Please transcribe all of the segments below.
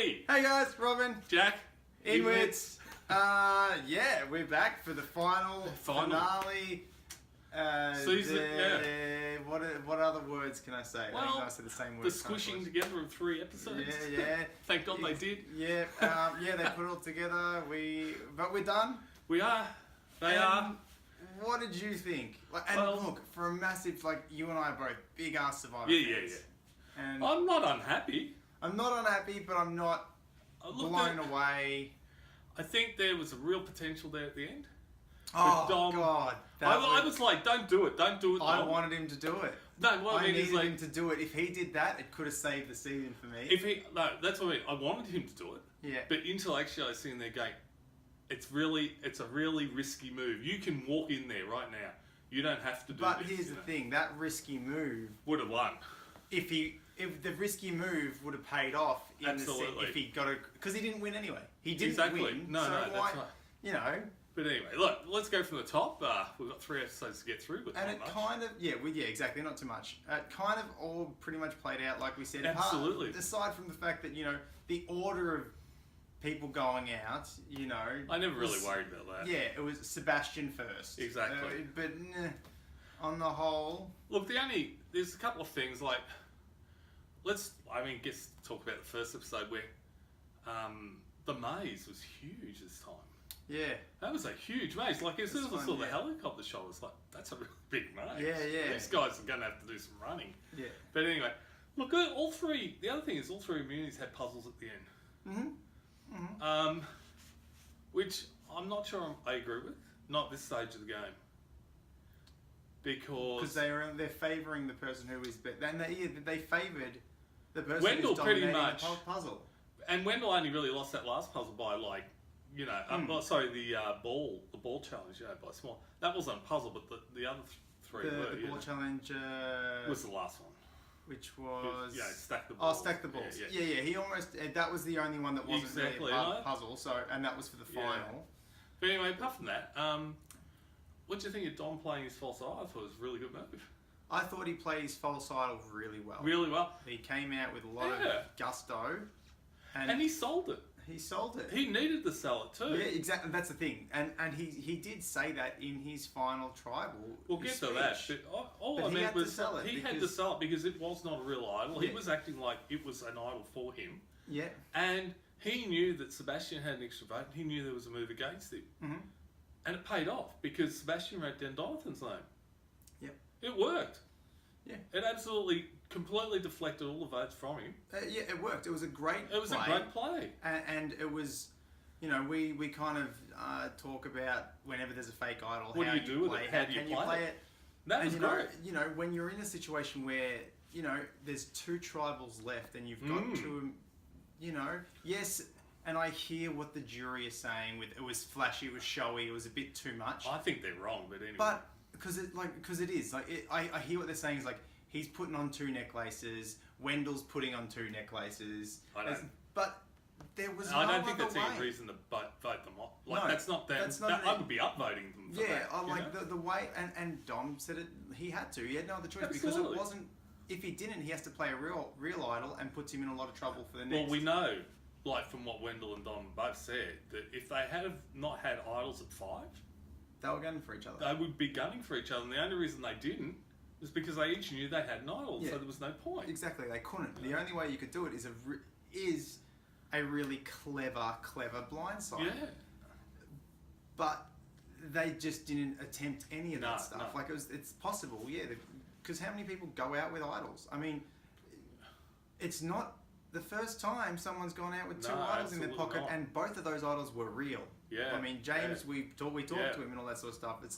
Hey! Hey guys, Robin. Jack. Inwits. Yeah, we're back for the final. Finale. Season, yeah. What other words can I say? I think I said the same The words. squishing together of 3 episodes. Yeah. Thank God they did. Yeah, they put it all together. But we're done. We are. They are. What did you think? Look, for a massive, you and I are both big ass Survivor fans. Yeah. And I'm not unhappy. I'm not unhappy, but I'm not blown away. I think there was a real potential there at the end. Oh, Dom, God. I was like, don't do it, Dom. I wanted him to do it. No, what I mean needed is him to do it. If he did that, it could have saved the season for me. That's what I mean. I wanted him to do it. Yeah. But intellectually, I was sitting there going, it's a really risky move. You can walk in there right now. You don't have to do But this. here's the thing, that risky move would have won. If the risky move would have paid off Absolutely. if he got a, because he didn't win anyway. He didn't win. No, that's right. You know. But anyway, look, let's go from the top. We've got 3 episodes to get through, but and not it much. kind of exactly, not too much. It kind of all pretty much played out like we said. Absolutely. Aside from the fact that the order of people going out, I never really worried about that. Yeah, it was Sebastien first. Exactly. But on the whole, look, there's a couple of things let's talk about the first episode where the maze was huge this time. Yeah. That was a huge maze. As soon as I saw the helicopter shot, I was like, that's a really big maze. Yeah. These guys are going to have to do some running. Yeah. But anyway, look, the other thing is all 3 immunities had puzzles at the end. Which I'm not sure I agree with. Not this stage of the game. Because they're favouring the person who is better. And they favoured the person Wendell who's dominating pretty much the puzzle. And Wendell only really lost that last puzzle by the ball challenge, by small. That wasn't a puzzle, but the other 3 were. The ball challenge was the last one. Which was stack the balls. Oh, stack the balls. Yeah. He almost that was the only one that wasn't really a part of the puzzle. So, and that was for the final. But anyway, apart from that, what do you think of Dom playing his false idol? I thought it was a really good move. I thought he played his false idol really well. Really well. He came out with a lot of gusto. And he sold it. He sold it. He needed to sell it too. Yeah, exactly. That's the thing. And he did say that in his final tribal. We'll get to that. But all I meant was he had to sell it because it was not a real idol. Yeah. He was acting like it was an idol for him. Yeah. And he knew that Sebastien had an extra vote. He knew there was a move against him. Mm-hmm. And it paid off because Sebastien wrote down Donathan's name. Yep. It worked. Yeah. It absolutely, completely deflected all the votes from him. Yeah, it worked. It was a great play. It was a great play. And it was, we kind of talk about whenever there's a fake idol, what do you do with it? How do you play it? That was great. When you're in a situation where, there's 2 tribals left and you've got to, yes, and I hear what the jury is saying with it was flashy, it was showy, it was a bit too much. I think they're wrong, but anyway. But because it is I hear what they're saying is he's putting on 2 necklaces, Wendell's putting on 2 necklaces. I don't. But there was I don't think that's any reason to vote them off. That's not them. I would be upvoting them. For that, the way and Dom said it. He had to. He had no other choice because it wasn't. If he didn't, he has to play a real idol and puts him in a lot of trouble for the next. Well, we know, from what Wendell and Dom both said, that if they had not had idols at 5, they were gunning for each other. They would be gunning for each other, and the only reason they didn't was because they each knew they had an idol, so there was no point. Exactly, they couldn't. The only way you could do it is a really clever blindside. Yeah. But they just didn't attempt any of that stuff. No. It's possible, because how many people go out with idols? I mean, it's not the first time someone's gone out with 2 idols in their pocket, and both of those idols were real. Yeah. I mean, James, we talked to him and all that sort of stuff. It's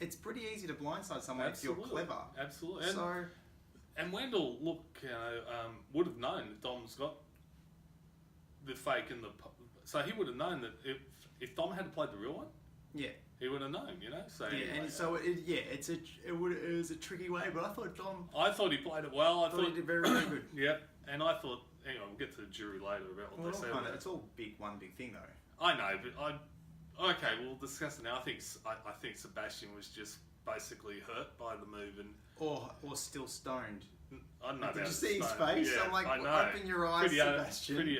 it's pretty easy to blindside someone if you're clever. Absolutely. And Wendell, would have known that Dom's got the fake and so he would have known that if Dom had played the real one, he would have known, So it was a tricky way, but I thought Dom. I thought he played it well. I thought he did very, very good. Yep, and I thought. Hang on, we'll get to the jury later about what they said. It's all one big thing though. I know, but okay, we'll discuss it now. I think Sebastien was just basically hurt by the move or still stoned. I don't know. Did about you see his Stone. face? Yeah, I'm like, I know. open your eyes, Sebastien. Pretty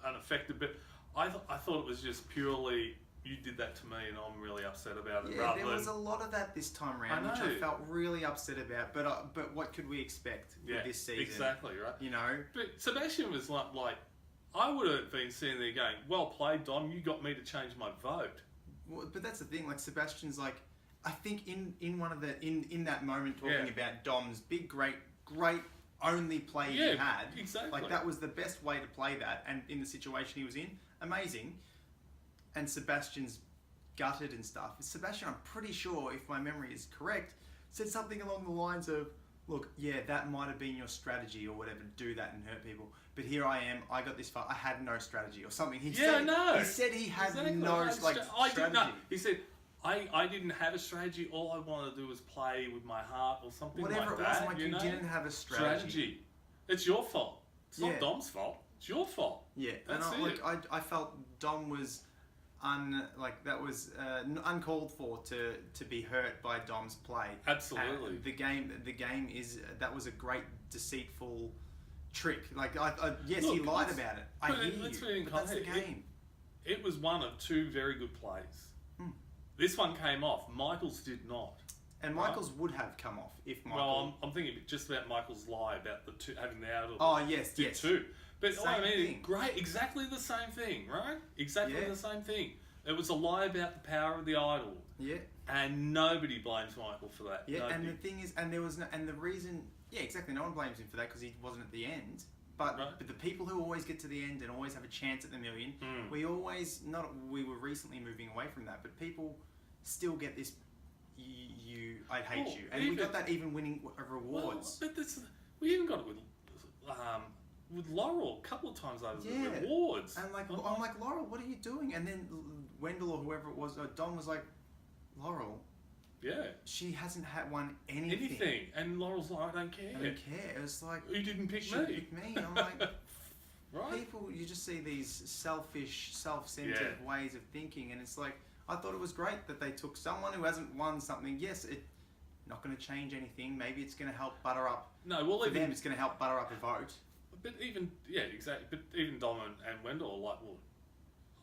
unaffected, but I thought it was just purely, you did that to me and I'm really upset about it. Yeah, there was a lot of that this time around, which I felt really upset about. But what could we expect with this season? Exactly, right. You know? But Sebastien was like, I would have been sitting there going, well played, Dom, you got me to change my vote. Well, but that's the thing, like Sebastian's like, I think in one of the, in that moment talking about Dom's big, great only play he had. Exactly. Like that was the best way to play that, and in the situation he was in, amazing. And Sebastian's gutted and stuff. Sebastien, I'm pretty sure, if my memory is correct, said something along the lines of, look, yeah, that might have been your strategy or whatever, do that and hurt people. But here I am, I got this far, I had no strategy or something. He said he had no strategy. He said, I didn't have a strategy, all I wanted to do was play with my heart or something Whatever like that. Whatever it was, like you didn't have a strategy. It's your fault. It's not Dom's fault. It's your fault. Yeah, that's and it. I felt Dom was uncalled for to be hurt by Dom's play. Absolutely. The game is that was a great deceitful trick. Like yes, he lied about it. I hear you, but that's the game. It was one of two very good plays. This one came off. Michael's did not. And Michael's would have come off if Michael. Well, I'm thinking just about Michael's lie about the two having the out of. Oh yes. Two. But Same I mean, thing. great, exactly the same thing, right? Exactly the same thing. It was a lie about the power of the idol. Yeah. And nobody blames Michael for that. Yeah, nobody. and the thing is, and there was no, and the reason, yeah, exactly, no one blames him for that because he wasn't at the end. But the people who always get to the end and always have a chance at the million, we were recently moving away from that, but people still get this, I'd hate you. And we got that even winning rewards. Well, but we even got it with Laurel a couple of times over the rewards. And I'm like, Laurel, what are you doing? And then Wendell or whoever it was, Don was like, Laurel, she hasn't won anything. And Laurel's like, I don't care. I don't care. It's like, you didn't pick me. Pick me. I'm like, people, you just see these selfish, self-centered ways of thinking, and it's like, I thought it was great that they took someone who hasn't won something. Yes, it's not going to change anything. Maybe it's going to help butter up. No, well, for them, it's going to help butter up a vote. But even exactly. But even Dom and Wendell are like,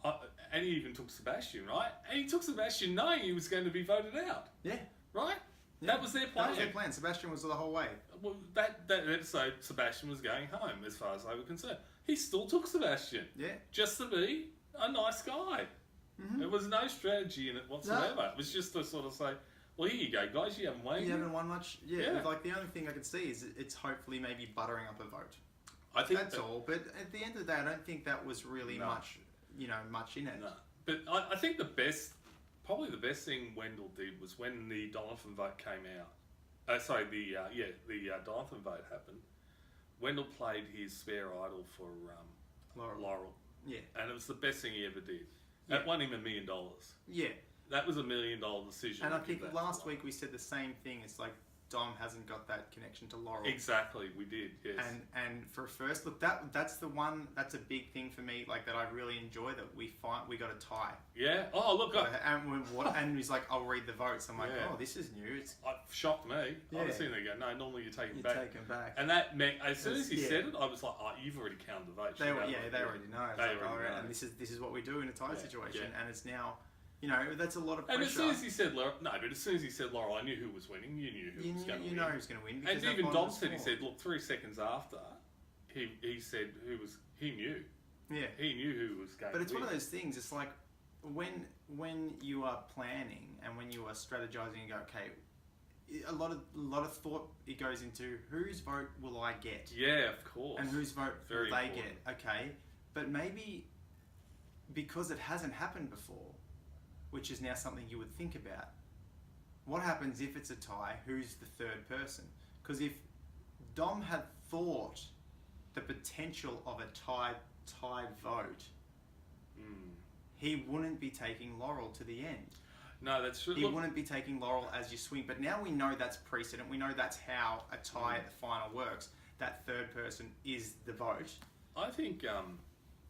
well, and he even took Sebastien, right? And he took Sebastien knowing he was going to be voted out. Yeah. Right. Yeah. That was their plan. That was their plan. Sebastien was the whole way. Well, that episode, Sebastien was going home, as far as they were concerned. He still took Sebastien. Yeah. Just to be a nice guy. Mm-hmm. There was no strategy in it whatsoever. No. It was just to sort of say, well, here you go, guys. You haven't won. You haven't won much. Yeah. Like the only thing I could see is it's hopefully maybe buttering up a vote. I think that's all. But at the end of the day, I don't think that was really much in it. No. But I think probably the best thing Wendell did was when the Donovan vote came out. The Donovan vote happened. Wendell played his spare idol for Laurel. Yeah. And it was the best thing he ever did. That won him $1 million. Yeah. That was $1 million decision. And I think last week we said the same thing. It's like Dom hasn't got that connection to Laurel. Exactly, we did, yes. And for first, look, that's the one, that's a big thing for me, like that I really enjoy, that we got a tie. Yeah. Oh, look. And he's like, I'll read the votes. I'm like, oh, this is new. It shocked me. I was sitting there going, no, normally you take them back. Take them back. And that meant, as soon as he said it, I was like, oh, you've already counted the votes. They already know. And this is what we do in a tie situation. And it's now, that's a lot of pressure. And as soon as he said Laurel, I knew who was winning. You knew who was going to win. You know who's going to win. And even Dom said, he said, look, 3 seconds after, he said he knew. Yeah. He knew who was going to win. But it's one of those things, it's like, when you are planning and when you are strategizing and go, okay, a lot of thought it goes into whose vote will I get? Yeah, of course. And whose vote will they get? Okay. But maybe because it hasn't happened before, which is now something you would think about. What happens if it's a tie? Who's the third person? Because if Dom had thought the potential of a tied vote, he wouldn't be taking Laurel to the end. No, that's true. He wouldn't be taking Laurel as you swing. But now we know that's precedent. We know that's how a tie at the final works. That third person is the vote. I think...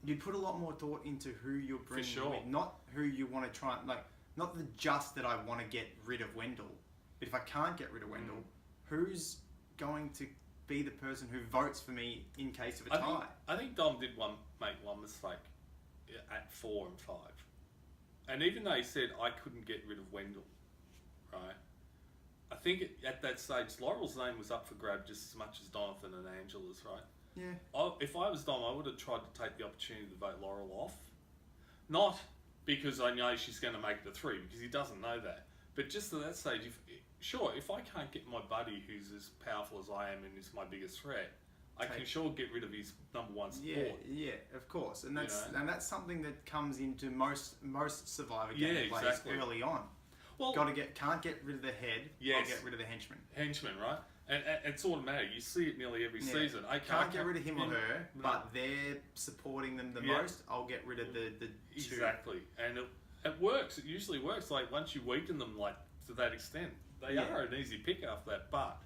You'd put a lot more thought into who you're bringing with, not who you want to try and not just that I want to get rid of Wendell, but if I can't get rid of Wendell, who's going to be the person who votes for me in case of a tie. I think Dom did make one mistake at 4 and 5. And even though he said, I couldn't get rid of Wendell, right? I think at that stage, Laurel's name was up for grab just as much as Donathan and Angela's, right? Yeah. If I was Dom, I would have tried to take the opportunity to vote Laurel off. Not because I know she's going to make the 3, because he doesn't know that. But just at that stage, if I can't get my buddy who's as powerful as I am and is my biggest threat, I can sure get rid of his number 1 support. Yeah, of course, and that's something that comes into most Survivor game players early on. Well, can't get rid of the head. Yes. I'll get rid of the henchman. Henchman, right? And it's automatic. You see it nearly every season. I can't get rid of him or her, but they're supporting them the most. I'll get rid of the 2. Exactly, and it works. It usually works. Like once you weaken them, like to that extent, they are an easy pick after that. But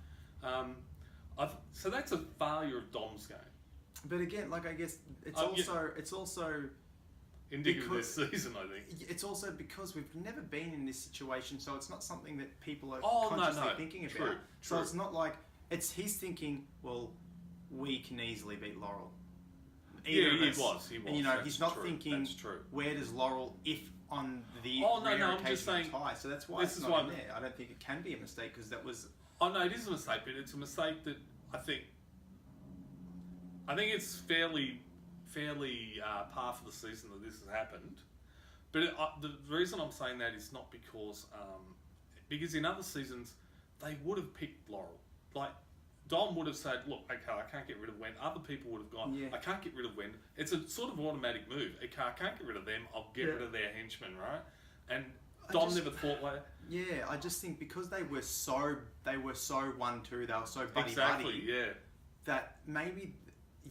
so that's a failure of Dom's game. But again, like I guess it's also indicative of this season, I think. It's also because we've never been in this situation, so it's not something that people are consciously thinking about. True. So it's not like he's thinking, well, we can easily beat Laurel. He was. And he's not thinking, where does Laurel, if on the I'm just saying, tie? So that's why it's not in there. I don't think it can be a mistake because that was. Oh no, it is a mistake, but it's a mistake that I think it's fairly par for the season that this has happened. But the reason I'm saying that is not because in other seasons they would have picked Laurel. Like Dom would have said, "Look, okay, I can't get rid of Wen." Other people would have gone, "I can't get rid of Wen." It's a sort of automatic move. Okay, I can't get rid of them. I'll get rid of their henchmen, right? And Dom never thought like. Yeah, I just think because they were so 1-2, they were so buddy. That maybe.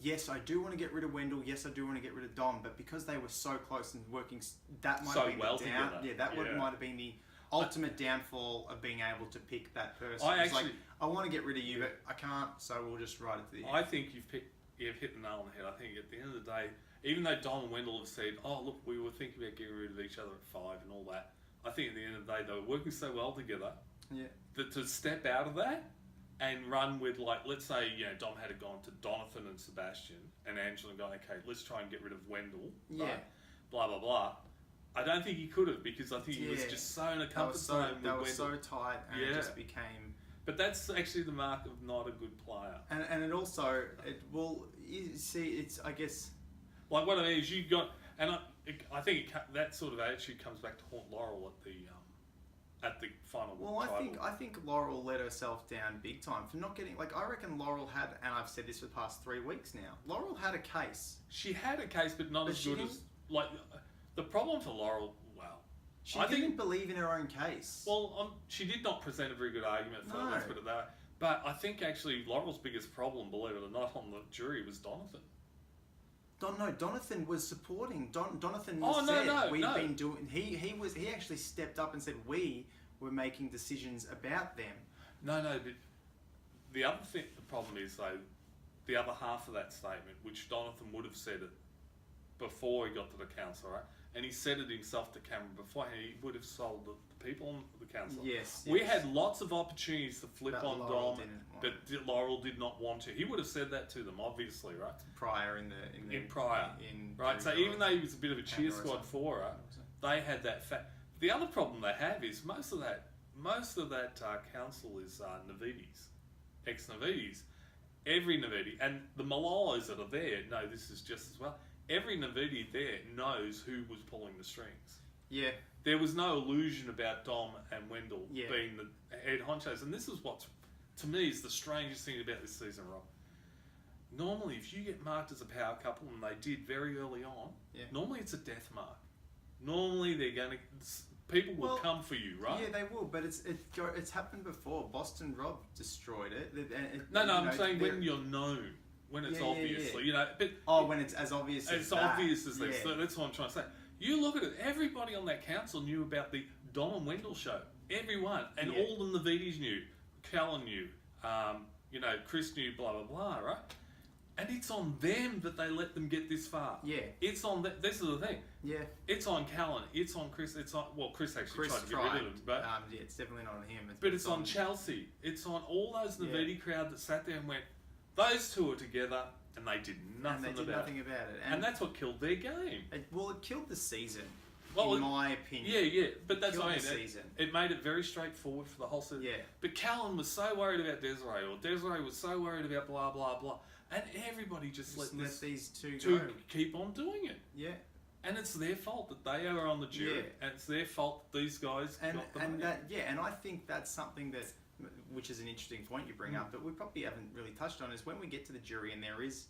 Yes, I do want to get rid of Wendell. Yes, I do want to get rid of Dom. But because they were so close and working, that might have been the down. Yeah, that might have been the ultimate downfall of being able to pick that person. I want to get rid of you, but I can't. So we'll just write it to the end. I think you've hit the nail on the head. I think at the end of the day, even though Dom and Wendell have said, "Oh, look, we were thinking about getting rid of each other at 5 and all that," I think at the end of the day, they were working so well together. Yeah. That to step out of that. And run with, like, let's say, Dom had gone to Donathan and Sebastien, and Angela gone, okay, let's try and get rid of Wendell. Yeah. Right? Blah, blah, blah. I don't think he could have, because I think he was just so in a comfort zone with Wendell. They were so tight, and it just became... But that's actually the mark of not a good player. And it also, you see, it's, I guess... Like, what I mean is you got... And I think that sort of attitude comes back to haunt Laurel at the final. Well, I think Laurel let herself down big time for not getting. Like, I reckon Laurel had, and I've said this for the past 3 weeks now. Laurel had a case. She had a case, but not as good as like the problem for Laurel. Well, she didn't believe in her own case. Well, she did not present a very good argument for it. Let's put it that way. But I think actually Laurel's biggest problem, believe it or not, on the jury was Donathan. Donathan was supporting. Donathan said we've been doing. He actually stepped up and said we were making decisions about them. No, but the other thing, the problem is though, the other half of that statement, which Donathan would have said it before he got to the council, right? And he said it himself to Cameron before. He would have sold the people on the council. Yes. We had lots of opportunities to flip on Dom, but Laurel did not want to. He would have said that to them, obviously, right? Prior. Right. So even though he was a bit of a cheer squad for her, they had that fact. The other problem they have is most of that council is Navides, ex-Navides. Every Navidi, and the Malloys that are there know this is just as well. Every Navidi there knows who was pulling the strings. Yeah. There was no illusion about Dom and Wendell being the head honchos. And this is what, to me, is the strangest thing about this season, Rob. Normally, if you get marked as a power couple, and they did very early on, normally it's a death mark. Normally they're going to... People will come for you, right? Yeah, they will, but it's happened before. Boston Rob destroyed it. I'm saying when you're known. When it's obvious, but when it's as obvious as that. Obvious as this. So that's what I'm trying to say. You look at it. Everybody on that council knew about the Dom and Wendell show. Everyone, and all the Navides knew. Callan knew. Chris knew. Blah blah blah. Right. And it's on them that they let them get this far. Yeah. It's on that. This is the thing. Yeah. It's on Callan. It's on Chris. It's on. Well, Chris actually tried to get rid of him, but it's definitely not on him. It's on Chelsea. It's on all those Navidi crowd that sat there and went, Those two were together, and they did nothing and they did about nothing it. about it. And that's what killed their game. It killed the season, Well, in my opinion. Yeah, but that's what I mean. Killed the season. It made it very straightforward for the whole season. Yeah. But Callan was so worried about Desiree, or Desiree was so worried about blah, blah, blah. And everybody just let these two to go. keep on doing it. Yeah. And it's their fault that they are on the jury. Yeah. And it's their fault that these guys got the money. And I think that's something that, which is an interesting point you bring up, that we probably haven't really touched on, is when we get to the jury and there is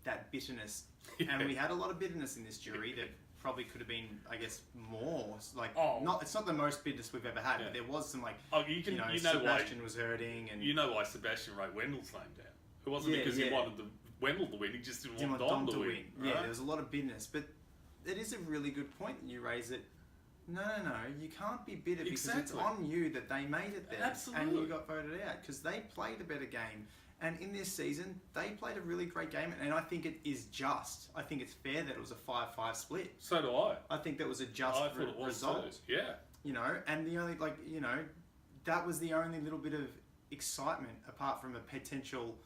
that bitterness, and we had a lot of bitterness in this jury that probably could have been, I guess, more like it's not the most bitterness we've ever had, but there was some Sebastien was hurting, and you know why Sebastien wrote Wendell's name down. It wasn't because he wanted Wendell to win; he just didn't want Dom to win. Right? Yeah, there was a lot of bitterness, but it is a really good point that you raise. That no, you can't be bitter because it's on you that they made it there, and you got voted out because they played a better game. And in this season, they played a really great game, and I think it is just. I think it's fair that it was a 5-5 split. So do I. I think that was a just result. Too. Yeah. You know, and the only that was the only little bit of excitement apart from a potential.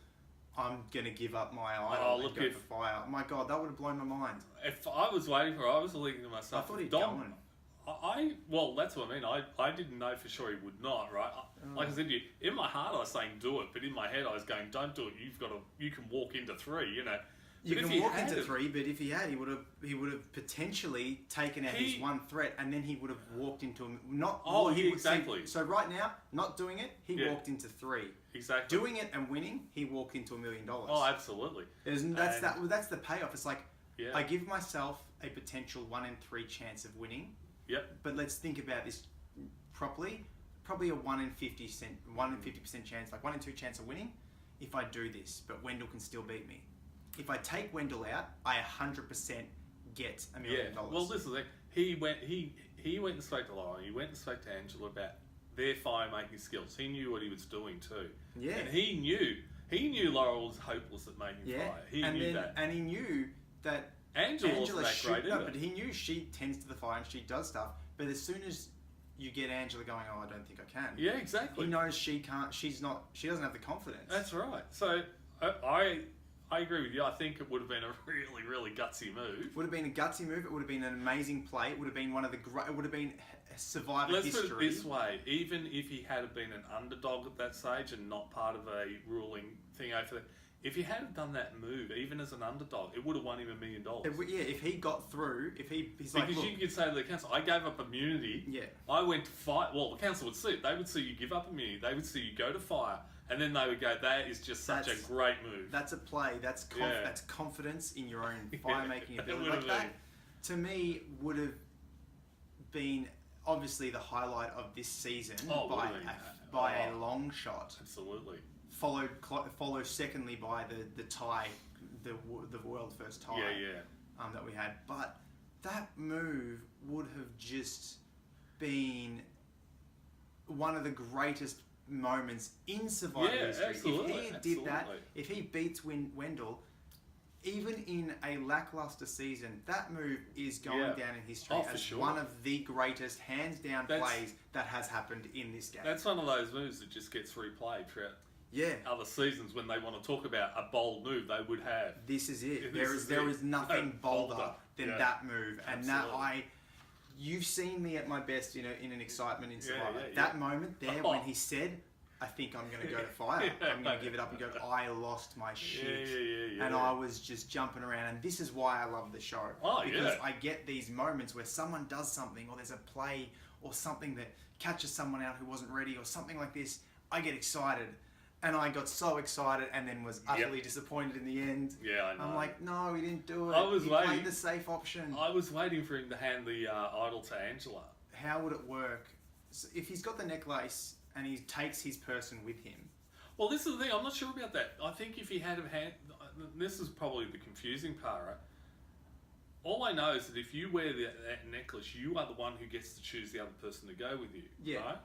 I'm gonna give up my idol and go for fire. My God, that would have blown my mind. If I was waiting for, I was thinking to myself, I thought he'd Dom. Well, that's what I mean. I didn't know for sure he would not, right? Like I said to you, in my heart I was saying do it, but in my head I was going, don't do it. You can walk into 3, you know. You can walk into 3, but if he had, he would have potentially taken out his one threat, and then he would have walked into exactly. So right now, not doing it, he walked into 3. Exactly. Doing it and winning, he walked into $1 million. Oh, absolutely. That's the payoff. It's like Yeah. I give myself a potential 1 in 3 chance of winning. Yep. But let's think about this properly. Probably a 1 in 50% chance, like 1 in 2 chance of winning if I do this. But Wendell can still beat me. If I take Wendell out, I 100% get $1 million. Well, this is the thing. He went and spoke to Laura. He went and spoke to Angela about their fire making skills. He knew what he was doing too. Yeah. And he knew Laura was hopeless at making fire. He knew that. And he knew that Angela wasn't that great either. But he knew she tends to the fire and she does stuff. But as soon as you get Angela going, I don't think I can. Yeah, exactly. He knows she can't. She doesn't have the confidence. That's right. So I agree with you. I think it would have been a really, really gutsy move. Would have been a gutsy move. It would have been an amazing play. It would have been one of the great. It would have been Survivor history. Let's put it this way: even if he had been an underdog at that stage and not part of a ruling thing over there, if he had done that move, even as an underdog, it would have won him $1 million. If he got through, he's like, because you could say to the council, I gave up immunity. Yeah. I went to fight. Well, the council would see it. They would see you give up immunity. They would see you go to fire. And then they would go, that is just such a great move. That's a play. That's confidence in your own fire-making ability. Like that, to me, would have been obviously the highlight of this season by a long shot. Absolutely. Followed secondly by the tie, the world first tie that we had. But that move would have just been one of the greatest moments in Survivor history. Absolutely, if he did that, if he beats Wendell, even in a lackluster season, that move is going down in history as one of the greatest, hands down plays that has happened in this game. That's one of those moves that just gets replayed throughout other seasons when they want to talk about a bold move they would have. This is it. There is nothing bolder than that move, and you've seen me at my best in an excitement in Survivor. That moment there when he said, I think I'm going to go to fire. I'm going to give it up and go, I lost my shit. And I was just jumping around. And this is why I love the show. Because I get these moments where someone does something or there's a play or something that catches someone out who wasn't ready or something like this. I get excited. And I got so excited and then was utterly disappointed in the end. Yeah, I know. I'm like, no, he didn't do it. He played the safe option. I was waiting for him to hand the idol to Angela. How would it work? So if he's got the necklace and he takes his person with him. Well, this is the thing. I'm not sure about that. I think if he had a hand... This is probably the confusing part, right? All I know is that if you wear that necklace, you are the one who gets to choose the other person to go with you. Right?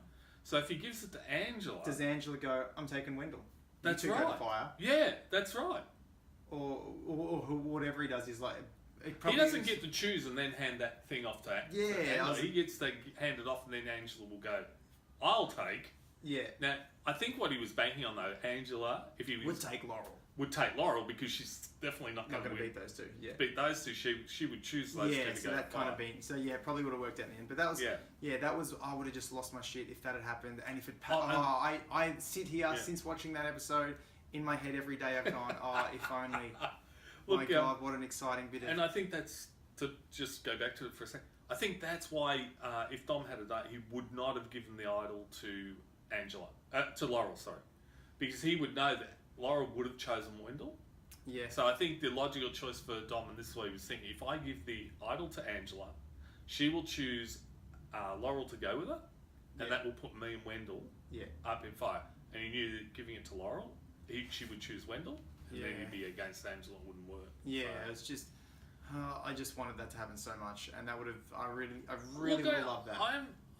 So if he gives it to Angela... Does Angela go, I'm taking Wendell? That's right. Go to fire. Yeah, that's right. Or whatever he does is like... He doesn't get to choose and then hand that thing off to Angela. He gets to hand it off and then Angela will go, I'll take... Yeah. Now, I think what he was banking on though, Angela, if he would take Laurel. would take Laurel because she's definitely not going to beat those two. Yeah. Beat those two. She would choose those two to so go that to kind of fight. been. So yeah, probably would have worked out in the end. But that was that was. I would have just lost my shit if that had happened. And if it. I sit here since watching that episode in my head every day. I've gone, if only. Look, my God, what an exciting bit of. And I think that's to just go back to it for a second. I think that's why if Dom had a day, he would not have given the idol to Laurel. Sorry, because he would know that Laurel would have chosen Wendell. Yeah. So I think the logical choice for Dom, and this is what he was thinking, if I give the idol to Angela, she will choose Laurel to go with her, and that will put me and Wendell up in fire. And he knew that giving it to Laurel, she would choose Wendell, and then he'd be against Angela, it wouldn't work. Yeah, so. It's just, I just wanted that to happen so much, and that would have, I really would have loved that.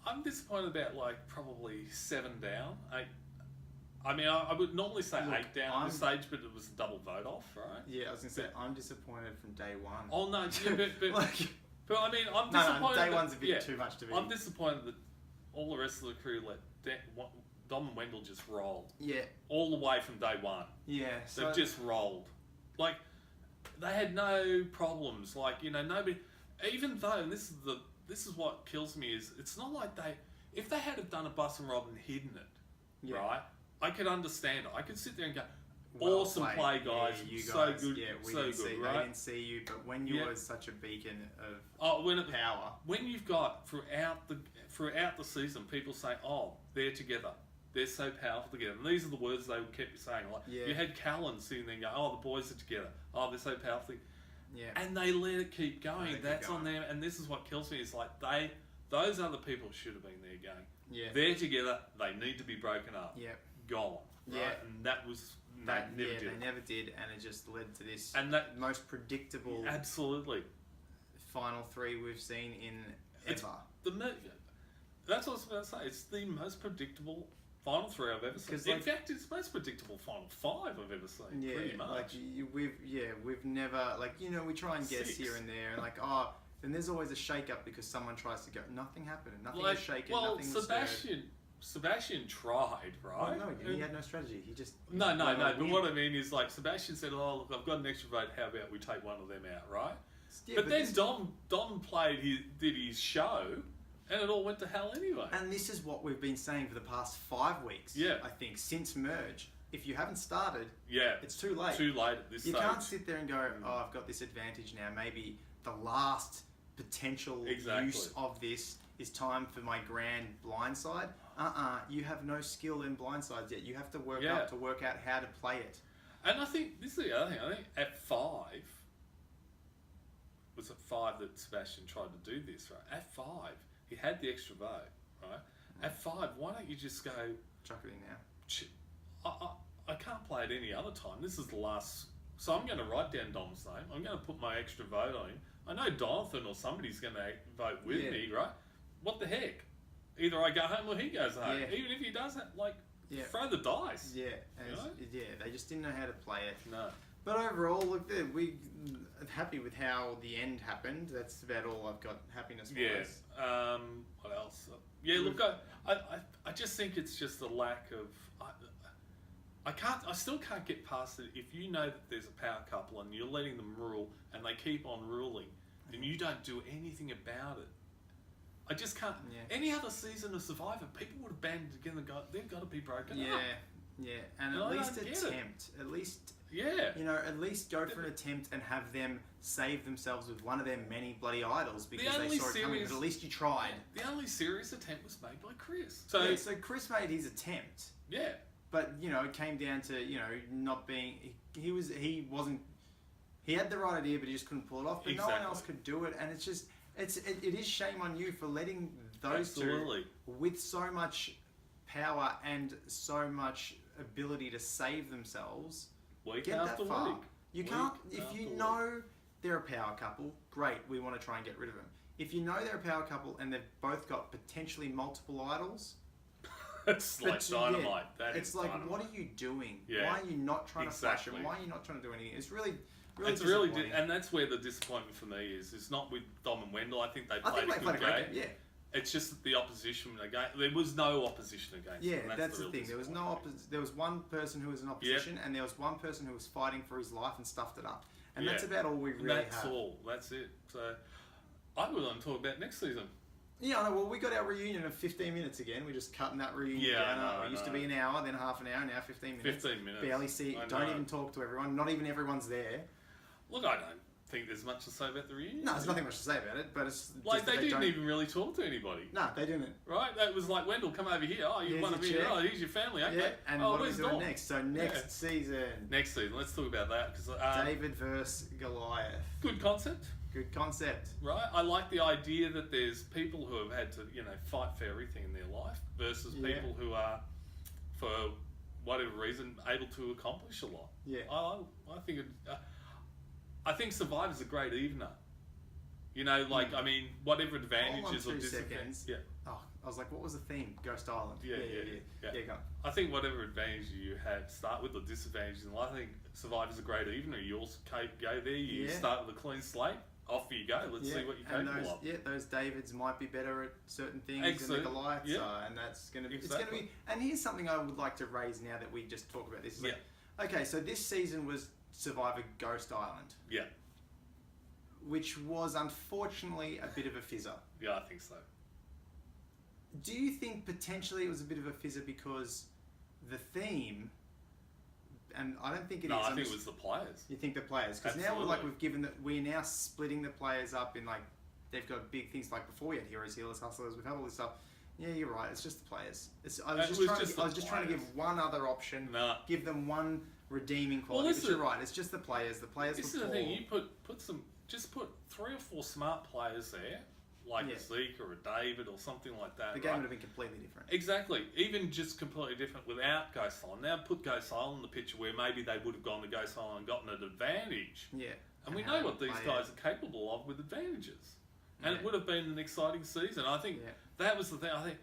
I'm disappointed about probably 7 down, 8. I mean, I would normally say 8 down at this stage, but it was a double vote off, right? Yeah, I was going to say, I'm disappointed from day one. Oh, no, but I mean, I'm disappointed. No, day one's a bit too much to be. I'm disappointed that all the rest of the crew let Dom and Wendell just roll. Yeah. All the way from day one. Yeah. They've just rolled. They had no problems. Nobody, even though, and this is what kills me, is it's not like if they had have done a bus and rob and hidden it, right? I could understand it. I could sit there and go, awesome play, guys. Yeah, you so guys. good, Yeah, so good, right? They didn't see you, but when you were such a beacon of power. When you've got, throughout the season, people say, they're together. They're so powerful together. And these are the words they kept saying. You had Callan sitting there and go, the boys are together. They're so powerful. Yeah. And they let it keep going. That's on them. And this is what kills me. Is those other people should have been there going, they're together. They need to be broken up. Yeah. Gone. Right? Yeah. And that was... They never did. And it just led to this most predictable... Absolutely. Final 3 we've seen in ever. That's what I was about to say. It's the most predictable Final 3 I've ever seen. In fact, it's the most predictable Final 5 I've ever seen. Yeah, pretty much. We've never we try and guess 6. Here and there, and then there's always a shake-up because someone tries to go. Nothing happened. Nothing was shaken. Nothing was stirred. Sebastian tried, right? Oh, no, he had no strategy. He just no. But what I mean is, Sebastian said, "Oh, look, I've got an extra vote. How about we take one of them out, right?" Yeah, but then Dom did his show. And it all went to hell anyway. And this is what we've been saying for the past 5 weeks. Yeah. I think since merge, if you haven't started, it's too late. Too late at this stage. You can't sit there and go, I've got this advantage now. Maybe the last potential use of this is time for my grand blindside. You have no skill in blindsides yet. You have to work up to work out how to play it. And I think this is the other thing. I think at 5. Was it 5 that Sebastien tried to do this, right? At 5. He had the extra vote, right? At 5, why don't you just go... Chuck it in now. I can't play it any other time. This is the last... So I'm going to write down Dom's name. I'm going to put my extra vote on him. I know Jonathan or somebody's going to vote with me, right? What the heck? Either I go home or he goes home. Yeah. Even if he doesn't, throw the dice. Yeah. They just didn't know how to play it. No. But overall, look, we're happy with how the end happened. That's about all I've got happiness-wise. Yeah. What else? Look, I just think it's just a lack of... I still can't get past it. If you know that there's a power couple and you're letting them rule and they keep on ruling and you don't do anything about it, I just can't... Yeah. Any other season of Survivor, people would have banded together and go, they've got to be broken up. Yeah, and at least attempt. At least... Yeah. At least go for an attempt and have them save themselves with one of their many bloody idols because they saw it coming, but at least you tried. The only serious attempt was made by Chris. So Chris made his attempt. Yeah. But, it came down to, not being... He had the right idea, but he just couldn't pull it off. But no one else could do it. And it's just... It is shame on you for letting those two with so much power and so much ability to save themselves... Get that far. You can't. If you know they're a power couple, great. We want to try and get rid of them. If you know they're a power couple and they've both got potentially multiple idols, it's like dynamite. It's like, dynamite. What are you doing? Yeah. Why are you not trying to flash them? Why are you not trying to do anything? It's really and that's where the disappointment for me is. It's not with Dom and Wendell. I think they played a good game. It's just that the opposition there was no opposition against Yeah, them. that's the real thing. There was no there was one person who was in opposition, and there was one person who was fighting for his life and stuffed it up. And that's about all we really That's have. all. That's it. So, I would want to talk about next season. Yeah, I know. Well, we got our reunion of 15 minutes again. We're just cutting that reunion Yeah, down. I know, It used to be an hour, then half an hour, now 15 minutes. 15 minutes. Barely see. I Don't know. even talk to everyone. Not even everyone's there. Look, I don't think there's much to say about the reunion. No, there's nothing much to say about it. But it's Like, just that they didn't don't... even really talk to anybody. No, they didn't. Right? That was like, Wendell, come over here. Oh, you Here's want to your be? check. Oh, here's your family. Okay. Yeah, and oh, what are we where's doing Dom? next? So next season, Next season. Let's talk about that because David versus Goliath. good concept. Good concept. Right, I like the idea that there's people who have had to, fight for everything in their life versus people who are, for whatever reason, able to accomplish a lot. Yeah. I think I think Survivor's a great evener. I mean, whatever advantages or 2 disadvantages. seconds. Yeah. Oh, I was like, what was the theme? Ghost Island. Yeah. Go. I think whatever advantage you have start with or disadvantages in life. I think Survivor's a great evener. You also go there. You start with a clean slate. Off you go. Let's see what you're capable of. Yeah, those Davids might be better at certain things than the Goliaths are, and that's going to be. Exactly. It's going to be. And here's something I would like to raise now that we just talk about this. Okay, so this season was Survivor Ghost Island. Yeah. Which was unfortunately a bit of a fizzer. Yeah, I think so. Do you think potentially it was a bit of a fizzer because the theme, and I don't think it is. No, I think it was the players. You think the players? Because now we're now splitting the players up in like, they've got big things like before we had heroes, healers, hustlers, we've had all this stuff. Yeah, you're right. It's just the players. I was just trying to give one other option. No. Give them one redeeming quality. But you're right. It's just the players. The players. This is the thing. You put 3 or 4 smart players there, like a Zeke or a David or something like that. The game would have been completely different. Exactly. Even just completely different without Ghost Island. Now put Ghost Island in the picture where maybe they would have gone to Ghost Island and gotten an advantage. Yeah. And we know what these guys are capable of with advantages. And it would have been an exciting season. I think that was the thing. I think,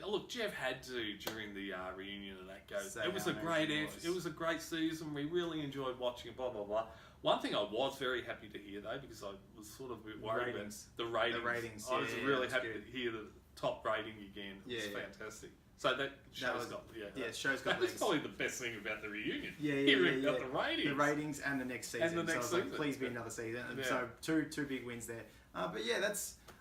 look, Jeff had to during the reunion and that goes. It was a great season. We really enjoyed watching it. Blah blah blah. One thing I was very happy to hear though, because I was sort of a bit worried about the ratings. I was really happy to hear the top rating again. It was fantastic. So that show's got show's got. That's probably the best thing about the reunion. Hearing about the ratings. The ratings and the next season. Season. Please be another season. And so two big wins there. But yeah,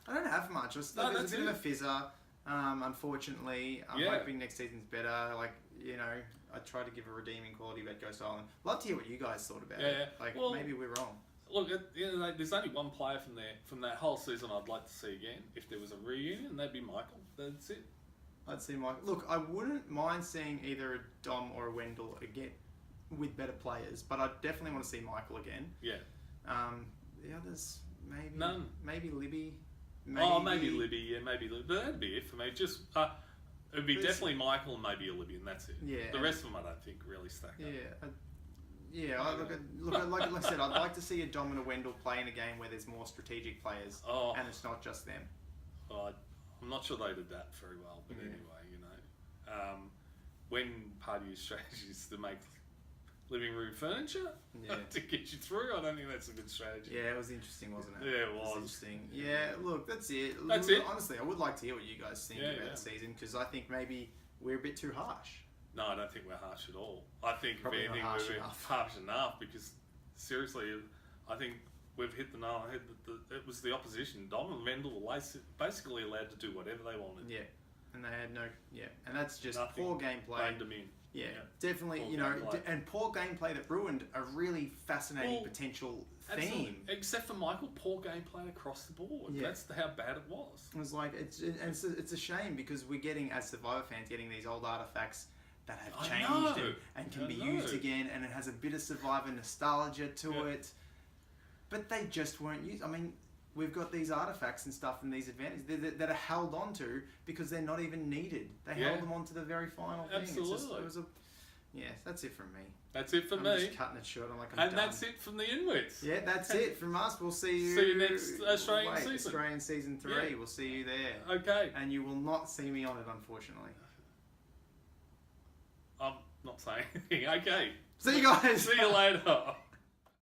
I don't have much. There's a bit of a fizzer. Unfortunately, I'm hoping next season's better. I try to give a redeeming quality about Ghost Island. Love to hear what you guys thought about it. Maybe we're wrong. Look, there's only one player from that whole season I'd like to see again. If there was a reunion, that'd be Michael. That's it. I'd see Michael. Look, I wouldn't mind seeing either a Dom or a Wendell again with better players, but I definitely want to see Michael again. Yeah. The others, maybe none. Maybe Libby. Maybe Libby. Yeah, maybe Libby. But that'd be it for me. Just it'd be definitely Michael and maybe a Libby, and that's it. Yeah. The rest of them, I don't think really stack up. Like I said, I'd like to see a Dom and a Wendell play in a game where there's more strategic players, and it's not just them. I'm not sure they'd adapt very well, but anyway, when part of your strategy is to make living room furniture to get you through, I don't think that's a good strategy. Yeah, it was interesting, wasn't it? Yeah, it was. Interesting. Yeah, look, that's it. Honestly, I would like to hear what you guys think about the season, because I think maybe we're a bit too harsh. No, I don't think we're harsh at all. I think probably if anything, we're harsh enough, because seriously, I think we've hit the nail on the head that it was the opposition. Dom and Wendell were basically allowed to do whatever they wanted. Yeah, and they had and that's just poor gameplay. Reined them in. Yeah, definitely, and poor gameplay that ruined a really fascinating potential theme. Except for Michael, poor gameplay across the board. Yeah. That's how bad it was. It was like, it's a shame, because we're getting, as Survivor fans, getting these old artifacts that have changed and can be used again, and it has a bit of Survivor nostalgia to it. But they just weren't used. I mean, we've got these artifacts and stuff and these advantages that are held onto because they're not even needed. They held them on to the very final thing. Absolutely. That's it from me. That's it from I'm me. Just cutting it short. I'm done. That's it from the Inwits. Yeah, that's it from us. We'll see you. See you next Australian season. Australian season 3. Yeah. We'll see you there. Okay. And you will not see me on it, unfortunately. I'm not saying anything. Okay. See you guys. See you later.